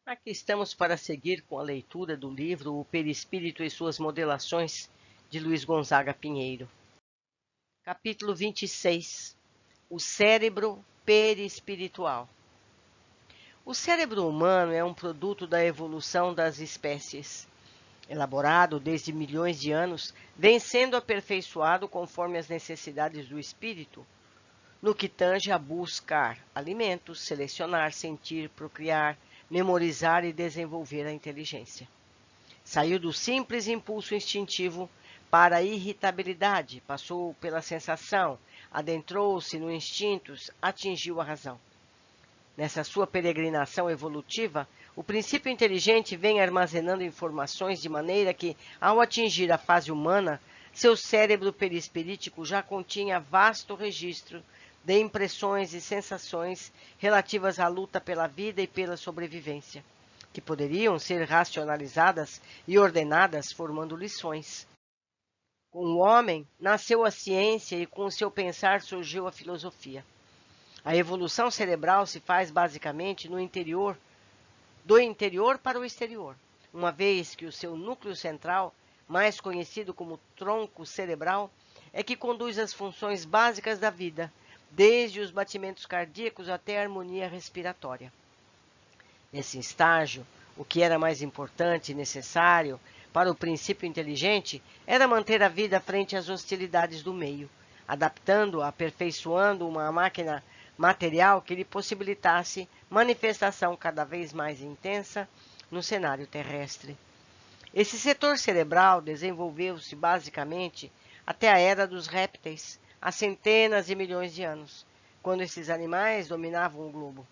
Aqui estamos para seguir com a leitura do livro O Perispírito e Suas Modelações, de Luiz Gonzaga Pinheiro. Capítulo 26. O cérebro perispiritual. O cérebro humano é um produto da evolução das espécies. Elaborado desde milhões de anos, vem sendo aperfeiçoado conforme as necessidades do espírito, no que tange a buscar alimentos, selecionar, sentir, procriar, memorizar e desenvolver a inteligência. Saiu do simples impulso instintivo para a irritabilidade, passou pela sensação, adentrou-se no instinto, atingiu a razão. Nessa sua peregrinação evolutiva, o princípio inteligente vem armazenando informações de maneira que, ao atingir a fase humana, seu cérebro perispirítico já continha vasto registro de impressões e sensações relativas à luta pela vida e pela sobrevivência, que poderiam ser racionalizadas e ordenadas formando lições. Com o homem, nasceu a ciência e com o seu pensar surgiu a filosofia. A evolução cerebral se faz basicamente no interior, do interior para o exterior, uma vez que o seu núcleo central, mais conhecido como tronco cerebral, é que conduz as funções básicas da vida, desde os batimentos cardíacos até a harmonia respiratória. Nesse estágio, o que era mais importante e necessário para o princípio inteligente era manter a vida frente às hostilidades do meio, adaptando-a, aperfeiçoando uma máquina material que lhe possibilitasse manifestação cada vez mais intensa no cenário terrestre. Esse setor cerebral desenvolveu-se basicamente até a era dos répteis, há centenas de milhões de anos, quando esses animais dominavam o globo.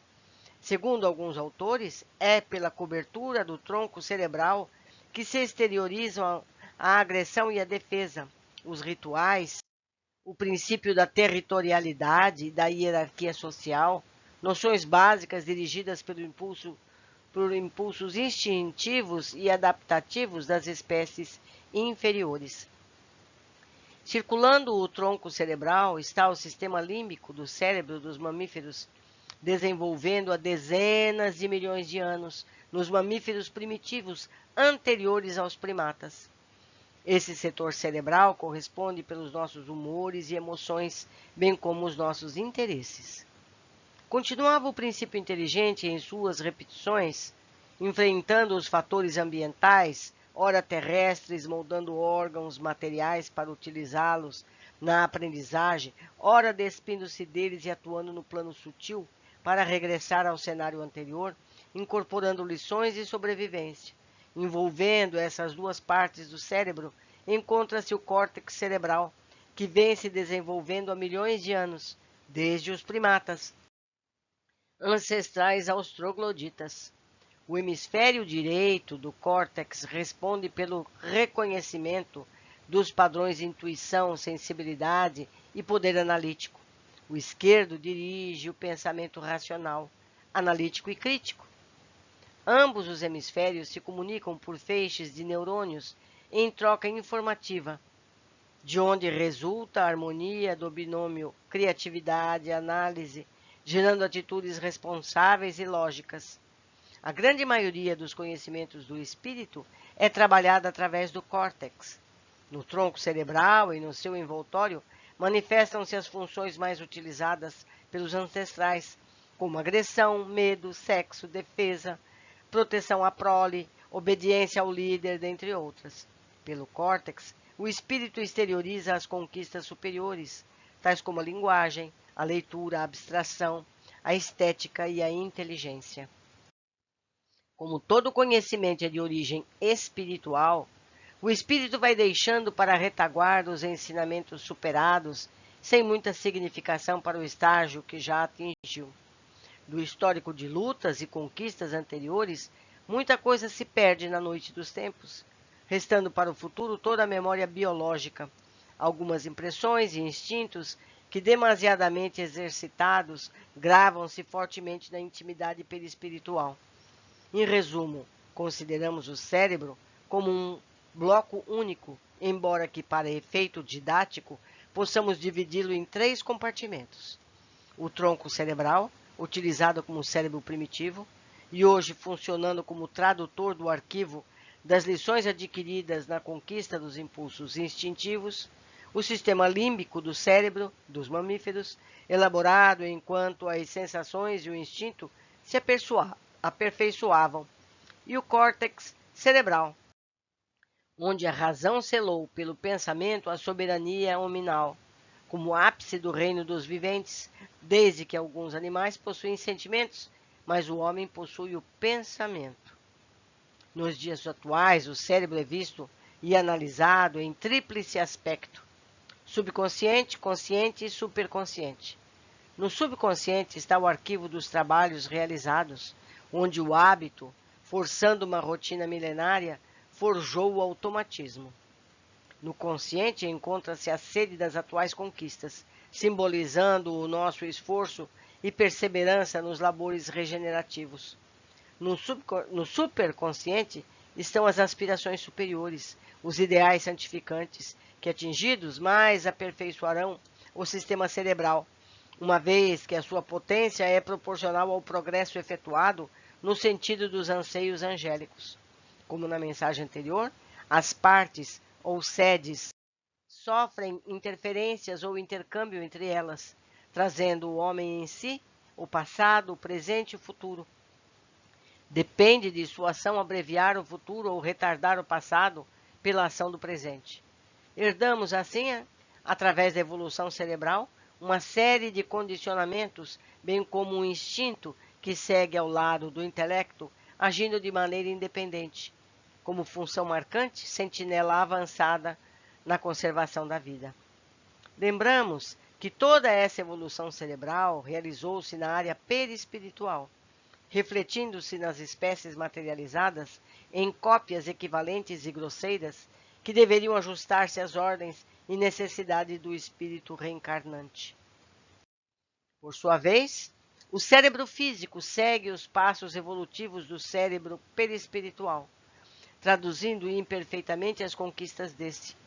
Segundo alguns autores, é pela cobertura do tronco cerebral que se exteriorizam a agressão e a defesa, os rituais, o princípio da territorialidade e da hierarquia social, noções básicas dirigidas por impulsos instintivos e adaptativos das espécies inferiores. Circulando o tronco cerebral está o sistema límbico do cérebro dos mamíferos, desenvolvendo há dezenas de milhões de anos nos mamíferos primitivos anteriores aos primatas. Esse setor cerebral corresponde pelos nossos humores e emoções, bem como os nossos interesses. Continuava o princípio inteligente em suas repetições, enfrentando os fatores ambientais, ora terrestres, moldando órgãos materiais para utilizá-los na aprendizagem, ora despindo-se deles e atuando no plano sutil para regressar ao cenário anterior, incorporando lições de sobrevivência. Envolvendo essas duas partes do cérebro, encontra-se o córtex cerebral, que vem se desenvolvendo há milhões de anos, desde os primatas, ancestrais aos trogloditas. O hemisfério direito do córtex responde pelo reconhecimento dos padrões de intuição, sensibilidade e poder analítico. O esquerdo dirige o pensamento racional, analítico e crítico. Ambos os hemisférios se comunicam por feixes de neurônios em troca informativa, de onde resulta a harmonia do binômio criatividade-análise, gerando atitudes responsáveis e lógicas. A grande maioria dos conhecimentos do espírito é trabalhada através do córtex. No tronco cerebral e no seu envoltório, manifestam-se as funções mais utilizadas pelos ancestrais, como agressão, medo, sexo, defesa, proteção à prole, obediência ao líder, dentre outras. Pelo córtex, o espírito exterioriza as conquistas superiores, tais como a linguagem, a leitura, a abstração, a estética e a inteligência. Como todo conhecimento é de origem espiritual, o espírito vai deixando para a retaguarda os ensinamentos superados, sem muita significação para o estágio que já atingiu. Do histórico de lutas e conquistas anteriores, muita coisa se perde na noite dos tempos, restando para o futuro toda a memória biológica, algumas impressões e instintos que, demasiadamente exercitados, gravam-se fortemente na intimidade perispiritual. Em resumo, consideramos o cérebro como um bloco único, embora que, para efeito didático, possamos dividi-lo em 3 compartimentos. O tronco cerebral, utilizado como cérebro primitivo, e hoje funcionando como tradutor do arquivo das lições adquiridas na conquista dos impulsos instintivos, o sistema límbico do cérebro dos mamíferos, elaborado enquanto as sensações e o instinto se aperfeiçoavam, e o córtex cerebral, onde a razão selou pelo pensamento a soberania hominal, como ápice do reino dos viventes, desde que alguns animais possuem sentimentos, mas o homem possui o pensamento. Nos dias atuais, o cérebro é visto e analisado em tríplice aspecto: subconsciente, consciente e superconsciente. No subconsciente está o arquivo dos trabalhos realizados, onde o hábito, forçando uma rotina milenária, forjou o automatismo. No consciente encontra-se a sede das atuais conquistas, simbolizando o nosso esforço e perseverança nos labores regenerativos. No superconsciente estão as aspirações superiores, os ideais santificantes, que atingidos mais aperfeiçoarão o sistema cerebral, uma vez que a sua potência é proporcional ao progresso efetuado no sentido dos anseios angélicos. Como na mensagem anterior, as partes ou sedes sofrem interferências ou intercâmbio entre elas, trazendo o homem em si o passado, o presente e o futuro. Depende de sua ação abreviar o futuro ou retardar o passado pela ação do presente. Herdamos, assim, através da evolução cerebral, uma série de condicionamentos, bem como um instinto que segue ao lado do intelecto, agindo de maneira independente, como função marcante, sentinela avançada na conservação da vida. Lembramos que toda essa evolução cerebral realizou-se na área perispiritual, refletindo-se nas espécies materializadas em cópias equivalentes e grosseiras que deveriam ajustar-se às ordens e necessidades do espírito reencarnante. Por sua vez, o cérebro físico segue os passos evolutivos do cérebro perispiritual, traduzindo imperfeitamente as conquistas deste.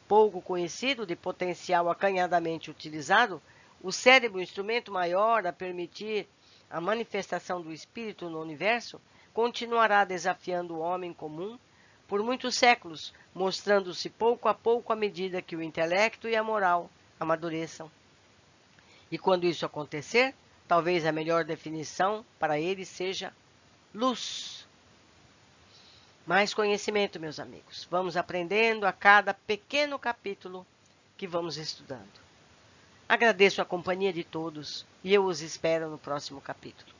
Pouco conhecido, de potencial acanhadamente utilizado, o cérebro, instrumento maior a permitir a manifestação do espírito no universo, continuará desafiando o homem comum por muitos séculos, mostrando-se pouco a pouco à medida que o intelecto e a moral amadureçam. E quando isso acontecer, talvez a melhor definição para ele seja luz. Mais conhecimento, meus amigos. Vamos aprendendo a cada pequeno capítulo que vamos estudando. Agradeço a companhia de todos e eu os espero no próximo capítulo.